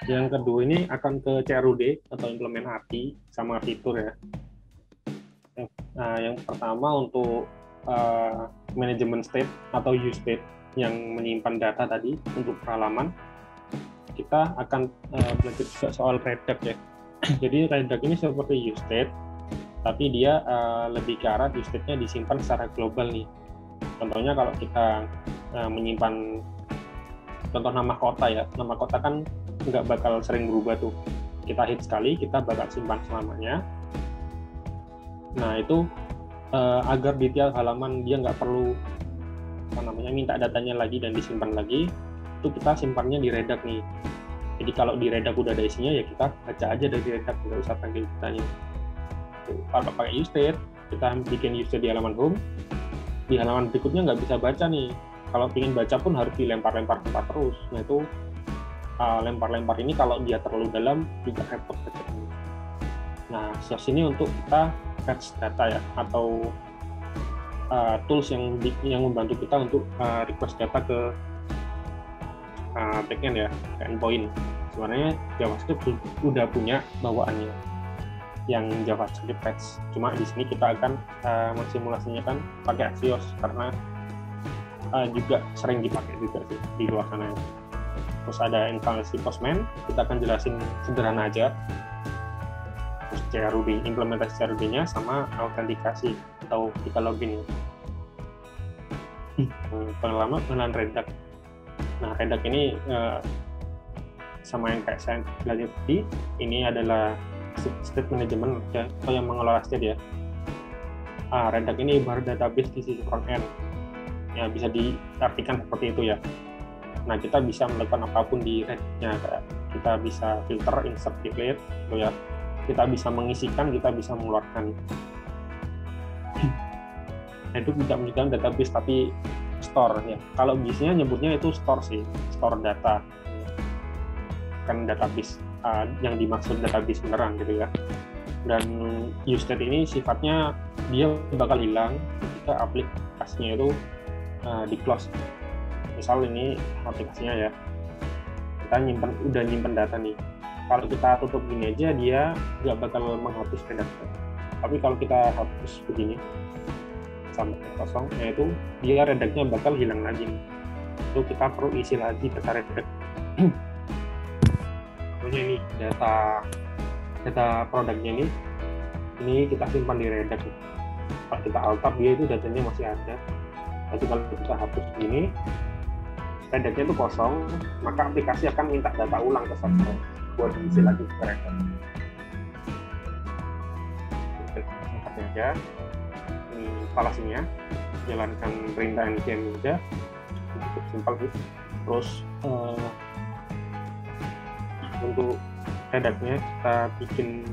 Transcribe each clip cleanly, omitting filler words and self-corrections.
Yang kedua ini akan ke CRUD atau implement API sama fitur ya. Nah, yang pertama untuk manajemen state atau use state yang menyimpan data tadi untuk halaman, kita akan belajar juga soal redact ya. Jadi redact ini seperti use state, tapi dia lebih ke arah use state-nya disimpan secara global nih. Contohnya kalau kita menyimpan contoh nama kota ya, nama kota kan nggak bakal sering berubah tuh. Kita hit sekali, kita bakal simpan selamanya. Nah itu agar di tiap halaman dia nggak perlu minta datanya lagi dan disimpan lagi, itu kita simpannya di redact nih. Jadi kalau di redact udah ada isinya ya kita baca aja dari redact, nggak usah panggil datanya. Kalau pakai use state, kita bikin use state di halaman home, di halaman berikutnya nggak bisa baca nih. Kalau ingin baca pun harus dilempar-lempar tempat terus. Nah itu lempar-lempar ini kalau dia terlalu dalam juga repot kecil. Nah source ini untuk kita fetch data ya, atau tools yang membantu kita untuk request data ke backend ya, ke endpoint. Sebenarnya JavaScript udah punya bawaannya yang JavaScript fetch. Cuma di sini kita akan mensimulasinya kan pakai Axios karena juga sering dipakai juga sih di luar sana. Terus ada installasi Postman, kita akan jelasin sederhana aja. Terus CRUD, implementasi CRUD-nya sama autentikasi atau kita login. Pengenalan redact. Nah, redact ini sama yang kayak saya belajar tadi, ini adalah state management atau yang mengelola state ya. Redact ini ibarat database di sisi front end. Ya, bisa diartikan seperti itu ya. Nah, kita bisa melakukan apapun di redact-nya, kayak kita bisa filter, insert, delete, gitu ya. Kita bisa mengisikan, kita bisa mengeluarkan. Nah, itu tidak menunjukkan database tapi store ya. Kalau biasanya nyebutnya itu store sih, store data. Kan database yang dimaksud database beneran gitu ya. Dan use state ini sifatnya dia bakal hilang ketika aplikasinya itu di close. Misal ini aplikasinya ya, kita udah nyimpen data nih. Kalau kita tutup gini aja dia nggak bakal menghapus redact. Tapi kalau kita hapus begini sampai kosong, yaitu dia redact-nya bakal hilang lagi nih. Itu kita perlu isi lagi data redact. Contohnya ini data produknya ini kita simpan di redact. Kalau kita alt tab dia itu datanya masih ada. Tapi kalau kita hapus begini, redact-nya itu kosong, maka aplikasi akan minta data ulang ke server buat diisi lagi ke redact. Singkatnya aja, ini instalasinya, jalankan perintah npm aja, cukup simpel sih. Terus untuk redact-nya kita bikin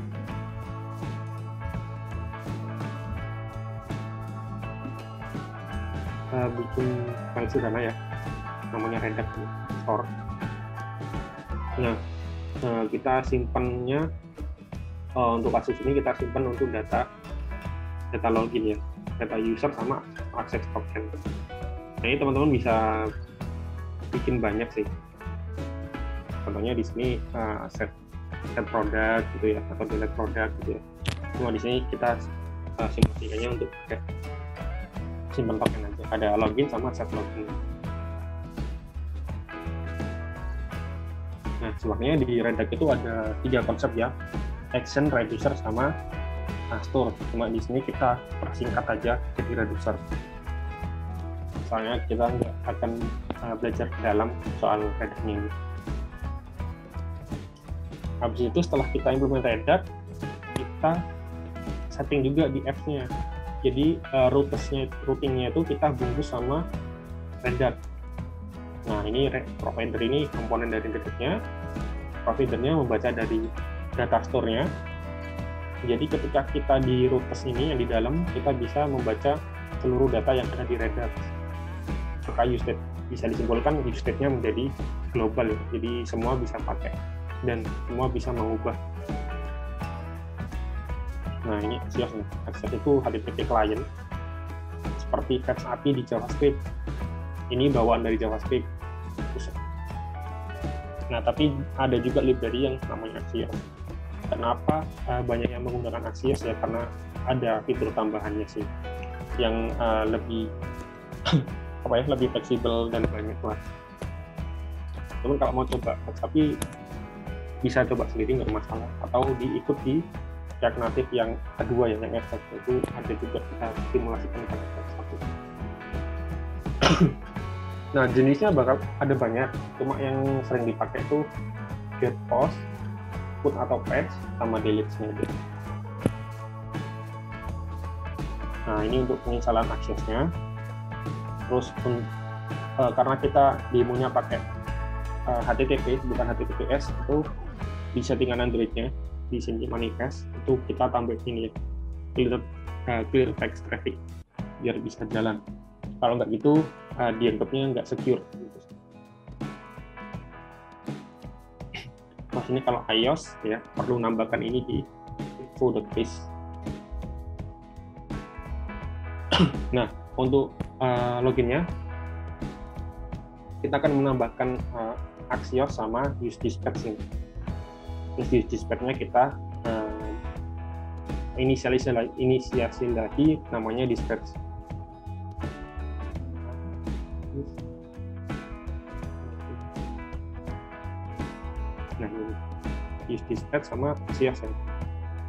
file sederhana ya, namanya redact store. Nah, kita simpannya untuk kasus ini kita simpan untuk data login ya, data user sama access token. Nah ini teman-teman bisa bikin banyak sih. Contohnya di sini set product gitu ya, atau delete product gitu ya. Cuma di sini kita simulasikannya untuk pakai simpan token aja. Ada login sama set login. Nah, sebenarnya di redact itu ada 3 konsep ya, action, reducer, sama store. Cuma di sini kita persingkat aja jadi reducer. Soalnya kita nggak akan belajar dalam soal redact-nya ini. Habis itu setelah kita implement redact, kita setting juga di apps-nya. Jadi routingnya itu kita bungkus sama redact. Nah ini provider ini komponen dari redact-nya. Providernya membaca dari data store-nya. Jadi ketika kita di routes ini yang di dalam, kita bisa membaca seluruh data yang ada di redact. Maka use state bisa disimpulkan use state-nya menjadi global, jadi semua bisa pakai dan semua bisa mengubah. Nah ini Axios nih. Axios itu HTTP client seperti Fetch API di JavaScript. Ini bawaan dari JavaScript. Nah, tapi ada juga library yang namanya Axios. Kenapa banyak yang menggunakan Axios ya? Karena ada fitur tambahannya sih, yang lebih lebih fleksibel dan banyak lah. Teman kalau mau coba, tapi bisa coba sendiri nggak masalah, atau diikut di React Native yang kedua ya, yang FX itu ada juga kita simulasikan pada satu. Nah, jenisnya bakal ada banyak, cuma yang sering dipakai itu get post, put atau patch, sama delete-nya. Nah, ini untuk penginstalan Axios-nya. Terus karena kita demonya pakai HTTP bukan HTTPS, itu di settingan Android-nya di sini manifest itu kita tambah ini ya, clear text traffic biar bisa jalan. Kalau nggak gitu dianggapnya nggak secure gitu. Mas ini kalau iOS ya perlu nambahkan ini di info.base. Nah, untuk loginnya kita akan menambahkan Axios sama use dispatch ini. Use dispatch-nya kita inisiasi lagi namanya dispatch. Nah, ini use dispatch sama Axios ya.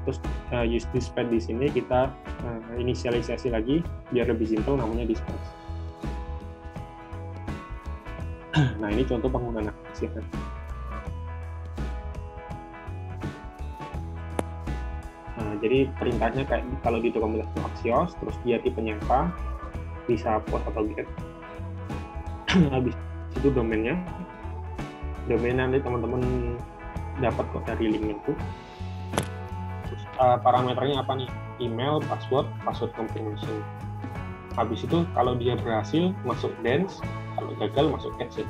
Terus use dispatch di sini kita inisialisasi lagi biar lebih simpel, namanya dispatch. Nah, ini contoh penggunaan Axios. Nah, jadi perintahnya kayak kalau di dokumentasi Axios, terus dia tipenya apa, bisa post atau get. Habis itu domainnya nanti teman-teman dapat kok dari link itu. Terus parameternya apa nih? Email, password confirmation. Habis itu kalau dia berhasil masuk dance, kalau gagal masuk exit.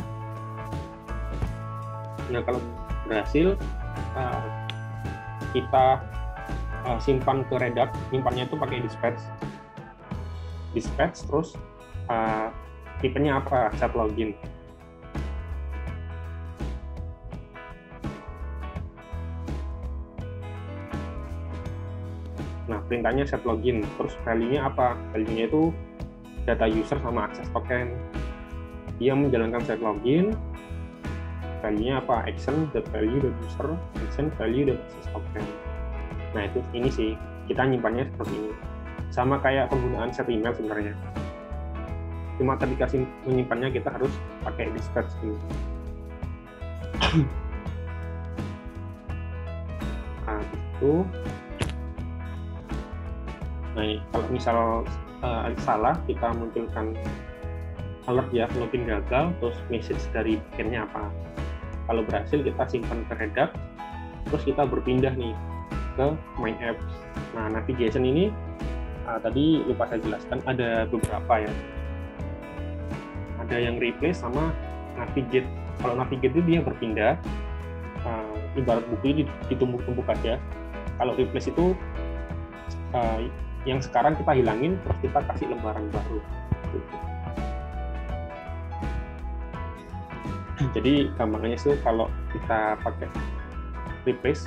Nah, kalau berhasil kita simpan ke Redux, simpannya itu pakai dispatch terus tipenya apa, set login. Nah, perintahnya set login, terus value-nya apa? Value-nya itu data user sama access token. Dia menjalankan set login, value-nya apa? Action.value.user, action value.access token. Nah, itu ini sih, kita nyimpannya seperti ini. Sama kayak penggunaan set email sebenarnya. Cuma ketika menyimpannya kita harus pakai dispatch ini. Nah, itu. Nah, kalau misal salah, kita munculkan alert ya, login gagal, terus message dari backend-nya apa. Kalau berhasil, kita simpan ke Redux, terus kita berpindah nih ke main apps. Nah, navigation ini tadi lupa saya jelaskan, ada beberapa ya. Ada yang replace sama navigate. Kalau navigate itu dia berpindah, ibarat buku ini ditumpuk-tumpuk aja. Kalau replace itu yang sekarang kita hilangin, terus kita kasih lembaran baru. Jadi gampangnya sih kalau kita pakai replace,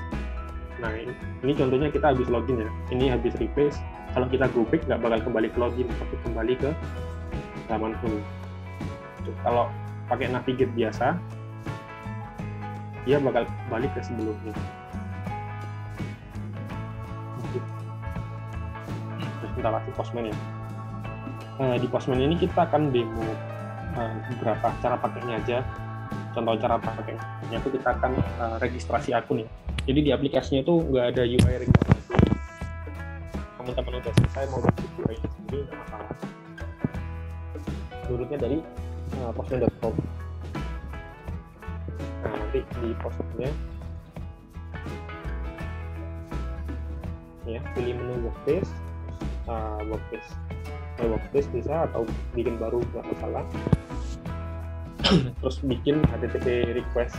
nah ini contohnya kita habis login ya, ini habis replace. Kalau kita go back nggak bakal kembali ke login, tapi kembali ke halaman full. Kalau pakai navigate biasa, dia bakal balik ke sebelumnya. Kita kasih Postman ya. Di Postman ini kita akan demo beberapa cara pakainya aja. Contoh cara pakainya itu kita akan registrasi akun ya. Jadi di aplikasinya itu nggak ada UI registrasi. Teman-teman udah selesai mau bikin UI sendiri nggak masalah. Downloadnya dari postman.com. Nah, nanti di Postman ya, pilih menu workspace. Workspace bisa atau bikin baru nggak masalah. Terus bikin HTTP request,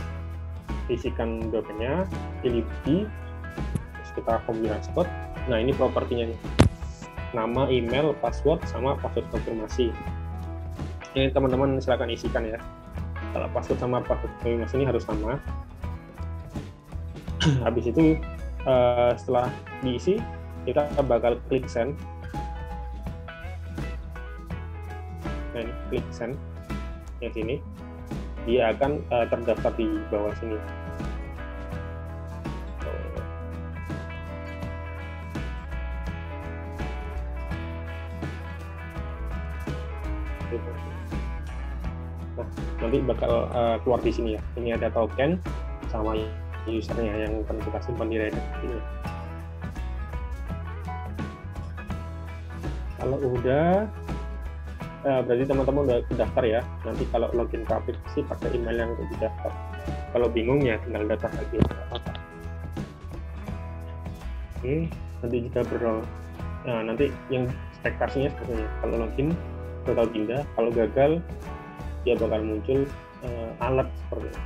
isikan domainnya, pilih bukti, terus kita configure hotspot. Nah, ini propertinya nih, nama, email, password, sama password konfirmasi. Ini teman-teman silakan isikan ya. Kalau password sama password Mas ini harus sama. Habis itu setelah diisi, kita bakal klik send. Nah, ini klik send yang sini, dia akan terdaftar di bawah sini. Nah, nanti bakal keluar di sini ya. Ini ada token sama usernya yang akan kita simpan di Redact ini. Kalau udah, berarti teman-teman udah terdaftar ya. Nanti kalau login ke aplikasi pakai email yang udah didaftar. Kalau bingung ya tinggal daftar lagi. Oke, nanti jika nah, nanti yang ekspektasinya seperti ini. Kalau login total pindah, kalau gagal dia bakal muncul alert seperti ini.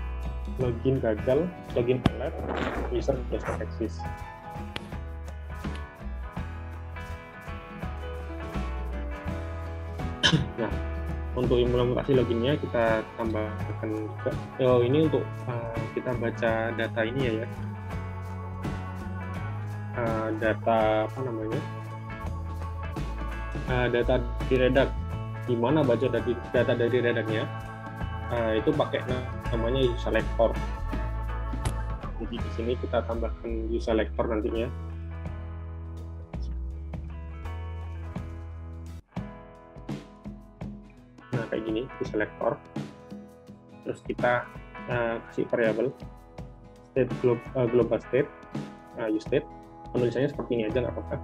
Login gagal, login alert, user does not exist. Nah, untuk implementasi loginnya kita tambahkan juga. Ini untuk kita baca data ini ya. Data apa namanya? Data di Redact. Gimana baca data dari Redact-nya? Itu pakai namanya useselector. Jadi di sini kita tambahkan useselector nantinya. Nah, kayak gini useselector. Terus kita kasih variabel state global state, useState. Penulisannya seperti ini aja, nggak apa-apa.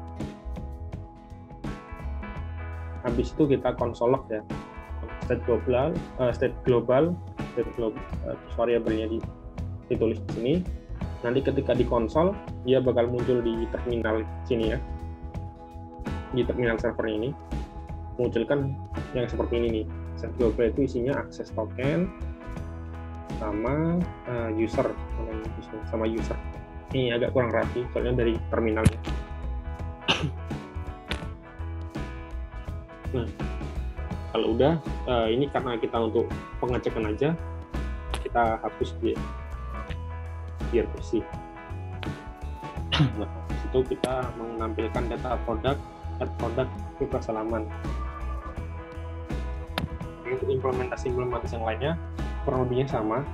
Habis itu kita console log ya, state global, variabelnya ditulis di sini. Nanti ketika di konsol dia bakal muncul di terminal sini ya, di terminal server ini munculkan yang seperti ini nih. State global itu isinya akses token sama user. Ini agak kurang rapi soalnya dari terminalnya. Nah, kalau udah, ini karena kita untuk pengecekan aja, kita hapus biar bersih. Nah, itu kita menampilkan data produk, add produk ke halaman. Untuk implementasi yang lainnya kurang lebihnya sama.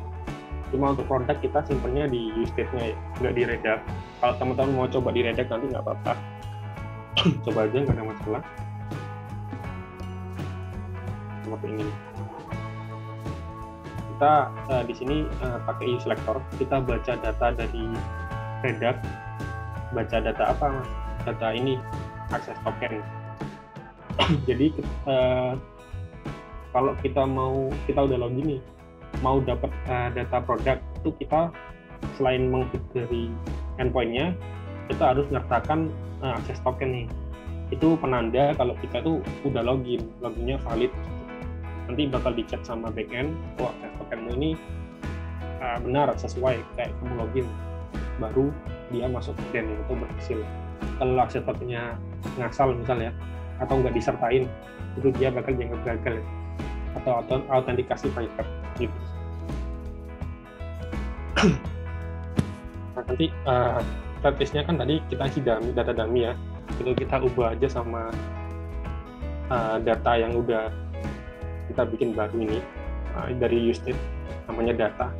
Cuma untuk produk kita simpennya di useState-nya ya, nggak di Redact. Kalau teman-teman mau coba di Redact nanti nggak apa-apa. Coba aja, nggak ada masalah. Seperti ini. Kita di sini pakai useSelector, kita baca data dari Redact. Baca data apa, Mas? Data ini, akses token. Jadi kalau kita udah login nih, mau dapat data produk itu, kita selain mengklik dari endpoint-nya, kita harus menyertakan akses token nih. Itu penanda kalau kita tuh udah loginnya valid. Nanti bakal dicek sama backend, akses tokenmu ini benar, sesuai kayak kamu login, baru dia masuk dan itu berhasil. Kalau akses tokennya ngasal misalnya, atau nggak disertain, itu dia bakal dianggap gagal ya, atau autentikasi private gitu. Nah, nanti statusnya kan tadi kita isi data dummy ya, itu kita ubah aja sama data yang udah kita bikin baru ini, dari useState, namanya data.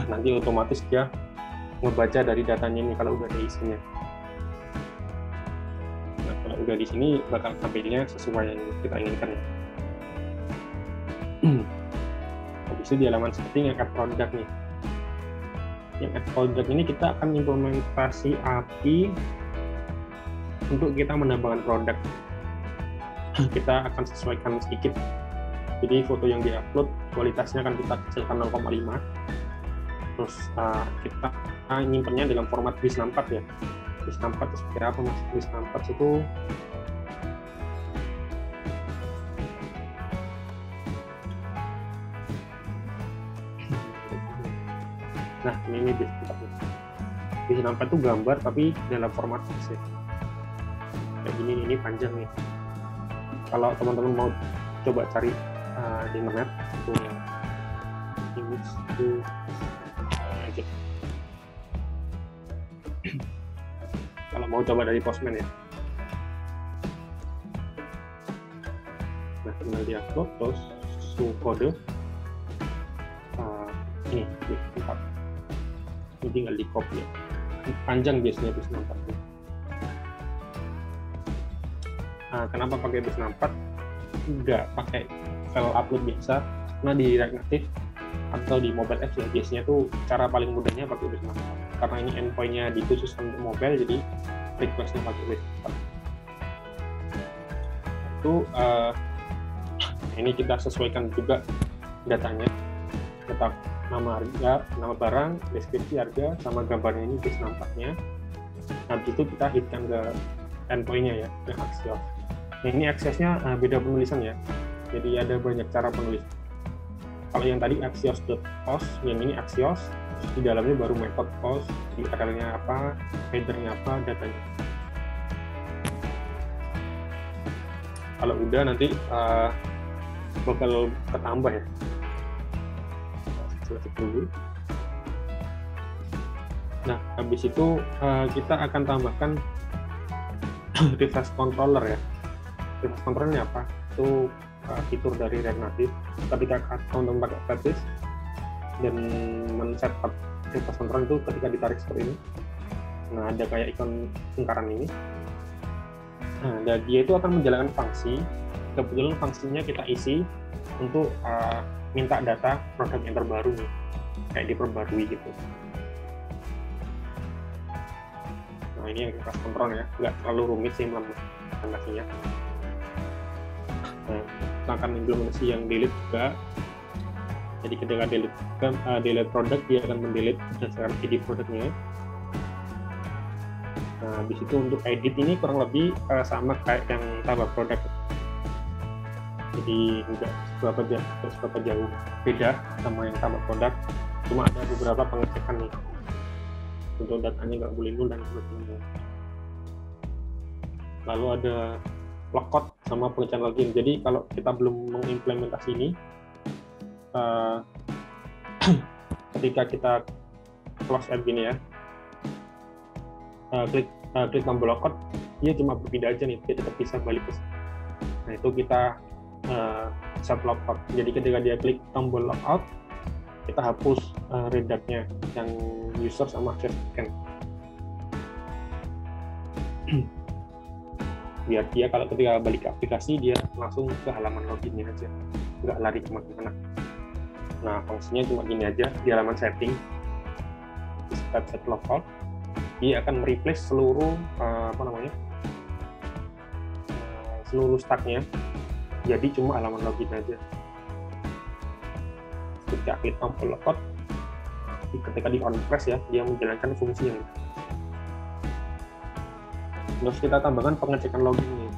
Nanti otomatis dia ngebaca dari datanya ini kalau udah ada isinya. Nah, kalau udah di sini bakal tampilnya sesuai yang kita inginkan ya. Habis itu di halaman setting add product nih. Yang add product ini kita akan implementasi API untuk kita menambahkan produk. Kita akan sesuaikan sedikit. Jadi foto yang diupload kualitasnya akan kita kecilkan 0,5. Terus kita nyimpennya dalam format bis64 ya. Bis64 itu seperti apa Mas? Bis64 itu nah ini bis64. Bis64 itu gambar tapi dalam format bis ya. Kayak gini, ini panjang nih. Kalau teman-teman mau coba cari di internet itu to kalau mau coba dari Postman ya. Nah, tinggal di upload terus kode ini tempat ini tinggal di copy ya. Panjang biasanya bis 64. Kenapa pakai bis 64? Nggak pakai file upload biasa, karena di React Native atau di mobile apps ya biasanya tuh cara paling mudahnya pakai bis 64 karena ini endpoint-nya dikhususkan untuk mobile, jadi request-nya pakai bis 64. Itu ini kita sesuaikan juga datanya, tetap nama harga, nama barang, deskripsi harga, sama gambarnya ini bis 64-nya. Habis itu kita hitkan ke endpoint-nya ya, ke Axios. Nah, ini aksesnya beda penulisan ya, jadi ada banyak cara penulis. Kalau yang tadi axios.post, yang ini Axios, di dalamnya baru method post, di URL-nya apa, header-nya apa, datanya. Kalau udah nanti bakal ketambah ya. Selesai dulu. Nah, habis itu kita akan tambahkan reverse controller ya. Reverse controllernya apa? Itu fitur dari React Native. Ketika teman-teman pakai Flatlist dan men-setup reverse control itu ketika ditarik seperti ini. Nah, ada kayak ikon lingkaran ini. Nah, dan dia itu akan menjalankan fungsi. Kebetulan fungsinya kita isi untuk minta data produk yang terbaru nih, kayak diperbarui gitu. Nah, ini yang reverse control ya, nggak terlalu rumit sih implementasinya. Nah, kita akan implementasi yang delete juga. Jadi ketika delete produk, dia akan mendelete berdasarkan ID produknya. Nah, habis itu untuk edit ini kurang lebih sama kayak yang tambah produk. Jadi enggak seberapa jauh beda sama yang tambah produk, cuma ada beberapa pengecekan nih untuk datanya nggak boleh nol dan sebagainya. Lalu ada lockout sama pengecekan login. Jadi kalau kita belum mengimplementasi ini, ketika kita close app gini ya, klik tombol lockout, dia cuma berpindah aja nih, dia tetap bisa balik ke. Nah, itu kita set lockout. Jadi ketika dia klik tombol lockout, kita hapus redactnya yang user sama access token. Biar dia kalau ketika balik ke aplikasi, dia langsung ke halaman loginnya aja, nggak lari kemana-mana. Nah, fungsinya cuma gini aja, di halaman setting, set lockout, dia akan mereplace seluruh seluruh stacknya, jadi cuma halaman login aja. Ketika klik tombol lockout, ketika di on press ya, dia menjalankan fungsi yang terus kita tambahkan pengecekan login nih.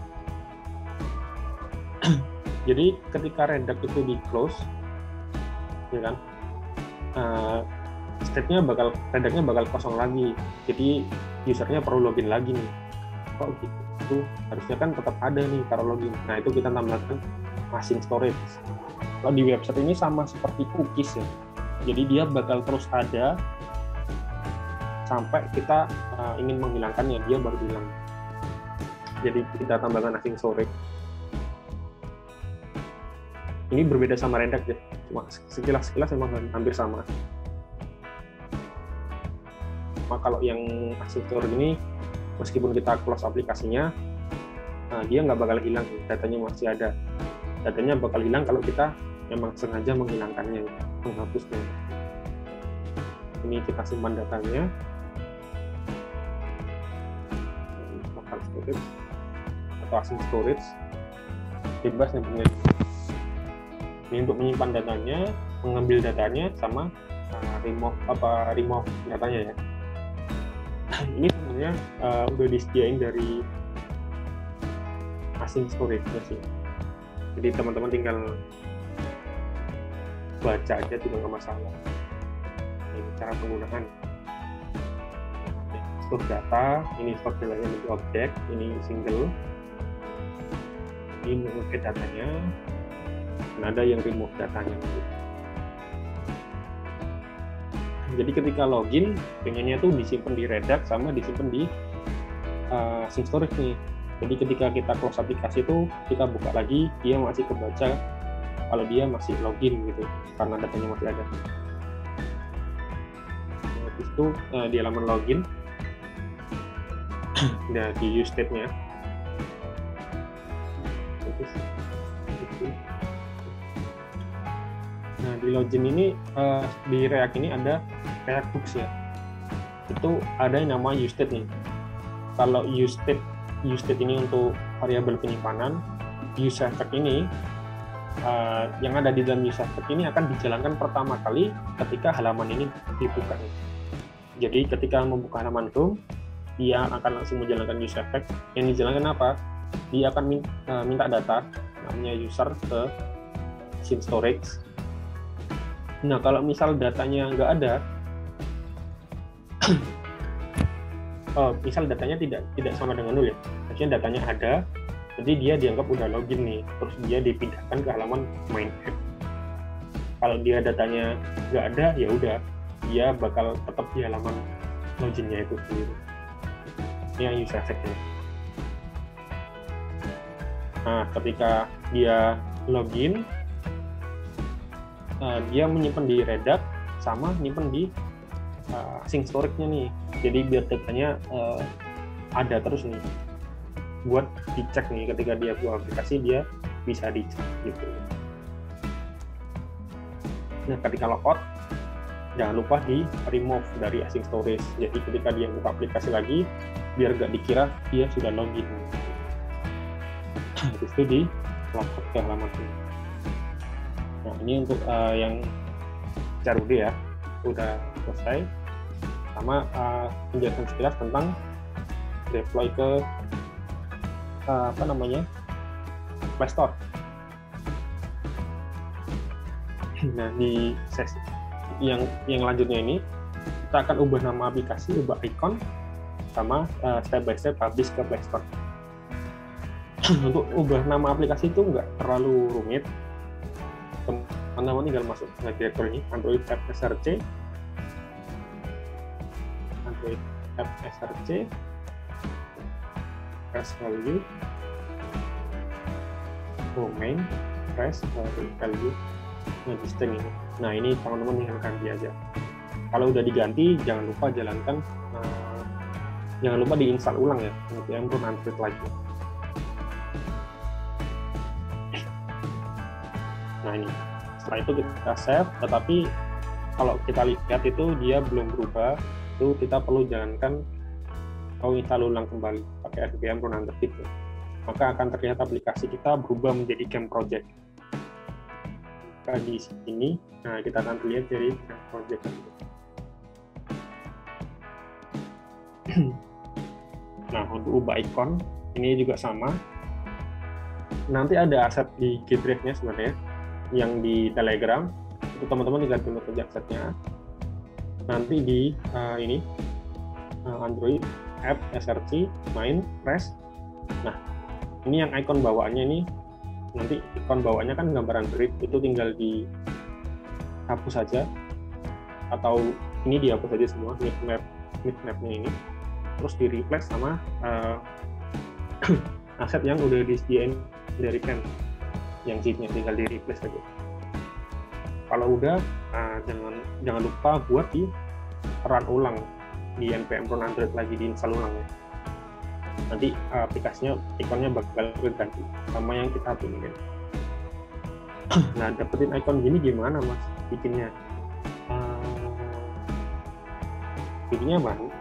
Jadi ketika redact itu di close, ya kan, redactnya bakal kosong lagi. Jadi usernya perlu login lagi nih. Kok gitu? Harusnya kan tetap ada nih taruh login. Nah, itu kita tambahkan async storage. Kalau di website ini sama seperti cookies ya. Jadi dia bakal terus ada sampai kita ingin menghilangkannya, dia baru hilang. Jadi kita tambahkan async storage. Ini berbeda sama Redact ya, cuma sekilas emang hampir sama. Cuma kalau yang async storage ini, meskipun kita close aplikasinya, dia nggak bakal hilang, datanya masih ada. Datanya bakal hilang kalau kita memang sengaja menghilangkannya, menghapusnya. Ini kita simpan datanya. Local storage atau async storage, bebas nyebutnya. Ini untuk menyimpan datanya, mengambil datanya, sama remove datanya ya. Ini sebenarnya udah disediain dari async storage sih. Jadi teman-teman tinggal baca aja, tidak nggak masalah. Ini cara penggunaan. Store data, ini store datanya menjadi objek, ini single. Ini mengoket datanya, dan ada yang remove datanya. Jadi ketika login, pengennya tuh disimpan di Redux sama disimpan di sync storage nih. Jadi ketika kita close aplikasi itu, kita buka lagi, dia masih kebaca kalau dia masih login gitu, karena datanya masih ada. Habis itu di halaman login, nah di use state-nya, nah di login ini di React ini ada React hooks ya, itu ada yang nama use state nih. Kalau use state ini untuk variabel penyimpanan, use effect ini yang ada di dalam use effect ini akan dijalankan pertama kali ketika halaman ini dibuka. Jadi ketika membuka halaman Chrome, dia akan langsung menjalankan use effect. Yang dijalankan apa? Dia akan minta data, namanya user, ke sync storage. Nah, kalau misal datanya nggak ada, misal datanya tidak sama dengan nol ya, maksudnya datanya ada, jadi dia dianggap udah login nih, terus dia dipindahkan ke halaman main app. Kalau dia datanya nggak ada, ya udah, dia bakal tetap di halaman loginnya itu sendiri. Ini yang user effect-nya. Nah, ketika dia login, dia menyimpan di Redux sama menyimpan di sync storage-nya nih. Jadi biar datanya ada terus nih. Buat dicek nih ketika dia buat aplikasi, dia bisa dicek gitu. Nah, ketika logout, jangan lupa di remove dari async storage. Jadi ketika dia buka aplikasi lagi, biar nggak dikira dia sudah login. Habis itu di logout ke halaman ini. Nah, ini untuk yang CRUD ya, udah selesai. Sama penjelasan sekilas tentang deploy ke Play Store. Nah, di sesi yang lanjutnya ini kita akan ubah nama aplikasi, ubah icon, sama step by step publish ke Play Store. Untuk ubah nama aplikasi itu nggak terlalu rumit. Teman-teman tinggal masuk ke directory ini, Android app src, press value, domain, press value, nah di string ini. Nah, ini teman-teman tinggal ganti aja. Kalau udah diganti, jangan lupa jalankan, jangan lupa diinstal ulang ya, NPM Run Android lagi. Nah, ini setelah itu kita save, tetapi kalau kita lihat itu dia belum berubah, itu kita perlu jalankan atau install ulang kembali pakai npm run Android itu. Maka akan terlihat aplikasi kita berubah menjadi game project. Maka di sini, nah kita akan lihat dari game project. Nah, untuk ubah icon ini juga sama. Nanti ada aset di GitDrive-nya sebenarnya, yang di Telegram itu teman-teman tinggal download saja asetnya. Nanti di ini Android app src main press. Nah, ini yang icon bawaannya ini, nanti icon bawaannya kan gambar Android, itu tinggal dihapus saja, atau ini dihapus saja semua map-nya ini, terus di replace sama aset yang udah disediain dari Pen, yang sheet-nya tinggal di replace saja. Kalau udah, jangan lupa buat di run ulang di npm run Android lagi, diinstal ulang ya. Nanti aplikasinya, ikonnya bakal berganti sama yang kita pingin. Nah, dapetin icon gini gimana mas bikinnya? Bikinnya mana?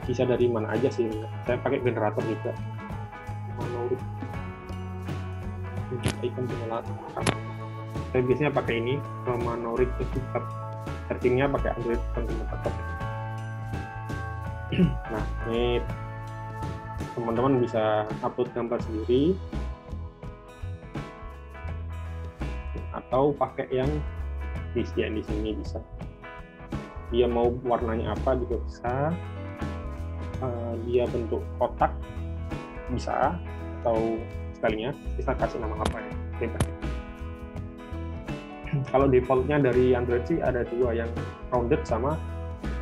Bisa dari mana aja sih? Saya pakai generator juga. Monolith. Icon generator. Saya biasanya pakai ini, Monolith itu searchingnya pakai Android generator. Nah, ini teman-teman bisa upload gambar sendiri atau pakai yang disediain di sini bisa. Dia mau warnanya apa juga bisa. Dia bentuk kotak bisa, atau sekalinya bisa kasih nama apa ya, bebas. Kalau defaultnya dari Android sih ada dua, yang rounded sama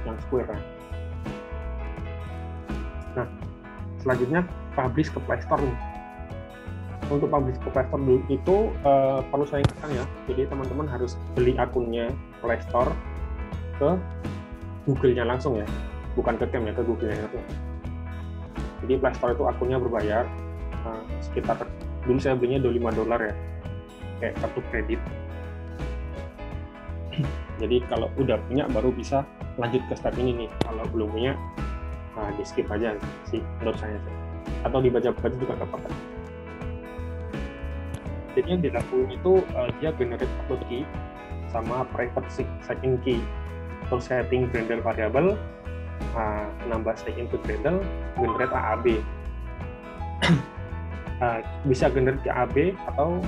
yang square. Nah, selanjutnya publish ke Play Store nih. Untuk publish ke Play Store dulu itu perlu saya ingatkan ya, jadi teman-teman harus beli akunnya Play Store ke Google-nya langsung ya, bukan ke Cam ya, ke Google-nya langsung. Jadi Play Store itu akunnya berbayar, sekitar dulu saya belinya $25 ya, kayak kartu kredit. Jadi kalau udah punya baru bisa lanjut ke step ini nih. Kalau belum punya, di skip aja sih menurut saya. Atau dibaca-baca juga nggak apa-apa. Jadi yang dilakukan itu dia generate upload key sama private sign-in key. Terus setting Gradle variable, nambah sign-in to Gradle, generate AAB. Bisa generate AAB atau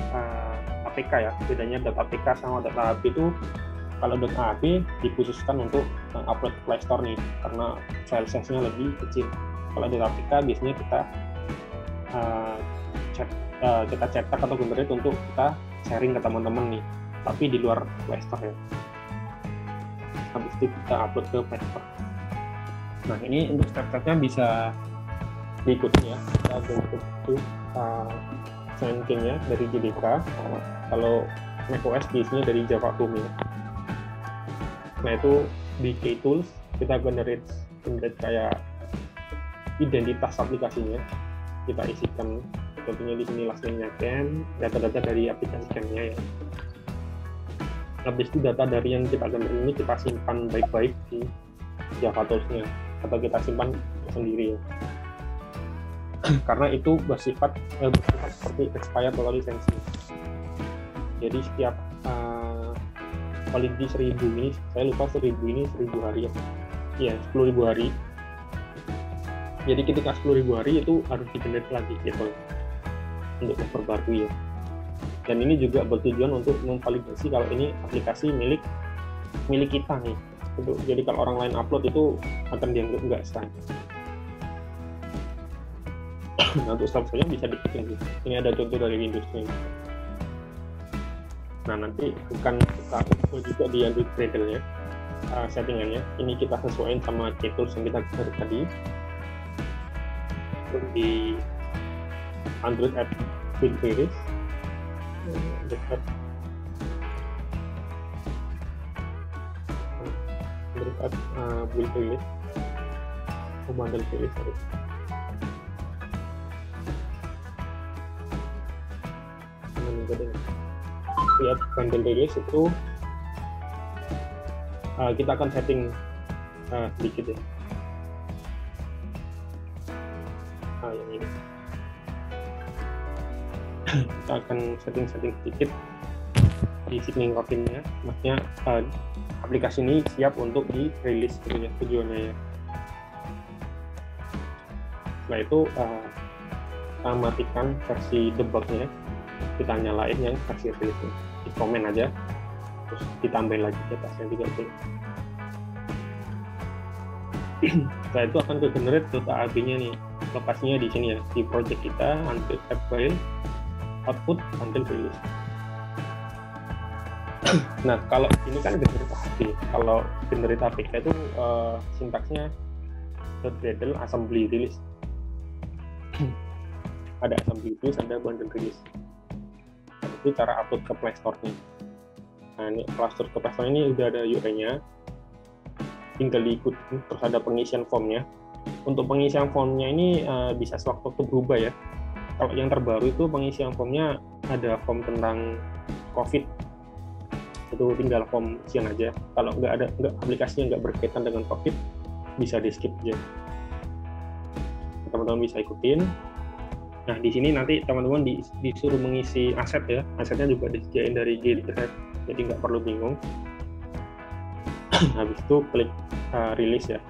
APK ya. Bedanya data APK sama data AAB itu, kalau .aab dikhususkan untuk upload ke Play Store nih, karena file size-nya lebih kecil. Kalau .apk biasanya kita kita cetak atau generate untuk kita sharing ke teman-teman nih, tapi di luar Play Store ya. Habis itu kita upload ke Play Store. Nah, ini untuk step-stepnya bisa diikuti ya. Kita go sign key-nya dari JDK. Kalau macOS biasanya dari Java Home ya. Nah, itu di KTools kita generate kayak identitas aplikasinya, kita isikan contohnya di sini last name-nya Ken, data-data dari aplikasi Ken-nya ya. Habis itu data dari yang kita generate ini kita simpan baik-baik di Java Tools-nya atau kita simpan sendiri ya. Karena itu bersifat seperti expired atau lisensi. Jadi setiap validity 1000 ini, saya lupa 1000 ini 1000 hari ya. Iya, 10.000 hari. Jadi ketika 10.000 hari itu harus di-generate lagi gitu untuk memperbarui ya. Dan ini juga bertujuan untuk memvalidasi kalau ini aplikasi milik kita nih. Jadi kalau orang lain upload itu akan dianggap nggak sah. Nah, untuk step-stepnya bisa dibikin. Ini ada contoh dari Windows nih. Nah, nanti akan kita ubah juga di Android Gradle ya, settingannya. Ini kita sesuaikan sama KTools yang kita cari tadi. Terus di Android App Build Playlist, Android App Build Playlist, Bundle Playlist sorry. Lihat bundle playlist itu kita akan setting sedikit ya. Yang ini kita akan setting sedikit di signing routine-nya, maksudnya aplikasi ini siap untuk di rilis gitu ya, tujuannya ya. Setelah itu kita matikan versi debug-nya, kita nyalain yang versi rilis ini. Di komen aja, terus ditambahin lagi ke atasnya 30. Setelah itu akan ke generate .aab-nya nih, lokasinya di sini ya, di project kita, Android App File, output, Android Release. Nah, kalau ini kan generate AAB, kalau generate APK itu sintaksnya .gradle assembly release. Ada assembly release, ada bundle release. Itu cara upload ke Play Store nih. Nah, ini upload ke Play Store ini udah ada URL-nya, tinggal diikuti. Terus ada pengisian formnya. Untuk pengisian formnya ini bisa sewaktu-waktu berubah ya. Kalau yang terbaru itu pengisian formnya ada form tentang COVID, itu tinggal form isian aja. Kalau nggak aplikasinya nggak berkaitan dengan COVID, bisa di skip aja. Teman-teman bisa ikutin. Nah, di sini nanti teman-teman disuruh mengisi aset ya. Asetnya juga disediain dari JDK, jadi nggak perlu bingung. Habis itu klik release ya.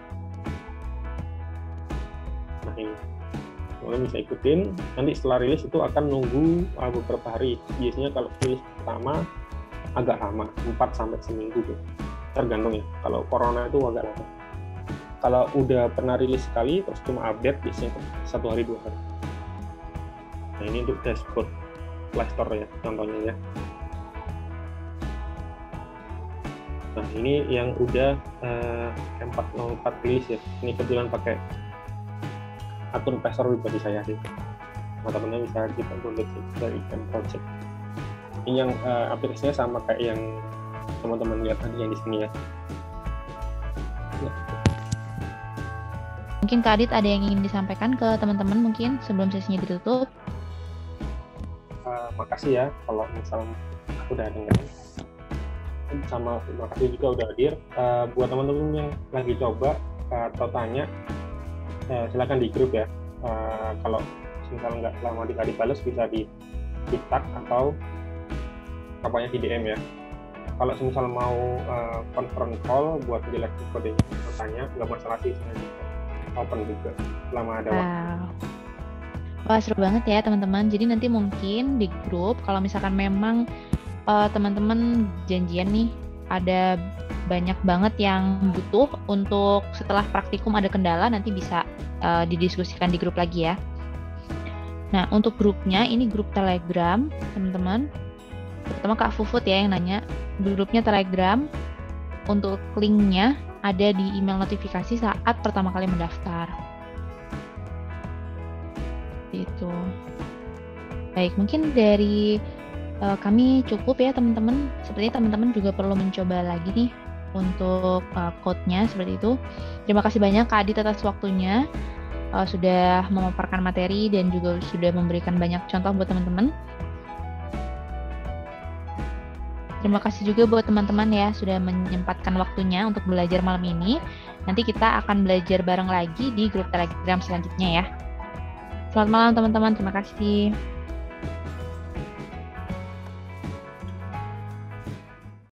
Nah, ini teman-teman bisa ikutin. Nanti setelah rilis itu akan nunggu beberapa hari. Biasanya kalau rilis pertama agak lama, 4 sampai seminggu gitu. Tergantung ya. Kalau corona itu agak lama. Kalau udah pernah rilis sekali terus cuma update, biasanya 1 hari 2 hari. Nah, ini untuk dashboard Play Store ya contohnya ya. Nah, ini yang udah M404 rilis ya. Ini kebetulan pakai akun investor pribadi saya sih. Teman-teman bisa kita download dari M Project. Ini yang aplikasinya sama kayak yang teman-teman lihat tadi yang di sini ya. Mungkin Kak Adit ada yang ingin disampaikan ke teman-teman mungkin sebelum sesinya ditutup? Makasih ya kalau misal udah dengerin. Sama terima kasih juga udah hadir. Buat teman-teman yang lagi coba atau tanya, silakan di grup ya. Kalau misal nggak lama dibales bisa di tag atau apanya di DM ya. Kalau misal mau conference call buat jelasin kodenya atau tanya, nggak masalah sih, open juga selama ada waktu. Wah, seru banget ya teman-teman. Jadi nanti mungkin di grup kalau misalkan memang teman-teman janjian nih, ada banyak banget yang butuh untuk setelah praktikum ada kendala, nanti bisa didiskusikan di grup lagi ya. Nah, untuk grupnya ini grup Telegram, teman-teman. Pertama Kak Fufut ya yang nanya, grupnya Telegram. Untuk linknya ada di email notifikasi saat pertama kali mendaftar. Itu. Baik, mungkin dari kami cukup ya teman-teman. Sepertinya teman-teman juga perlu mencoba lagi nih untuk code-nya seperti itu. Terima kasih banyak Kak Adit atas waktunya, sudah memaparkan materi dan juga sudah memberikan banyak contoh buat teman-teman. Terima kasih juga buat teman-teman ya sudah menyempatkan waktunya untuk belajar malam ini. Nanti kita akan belajar bareng lagi di grup Telegram selanjutnya ya. Selamat malam teman-teman, terima kasih.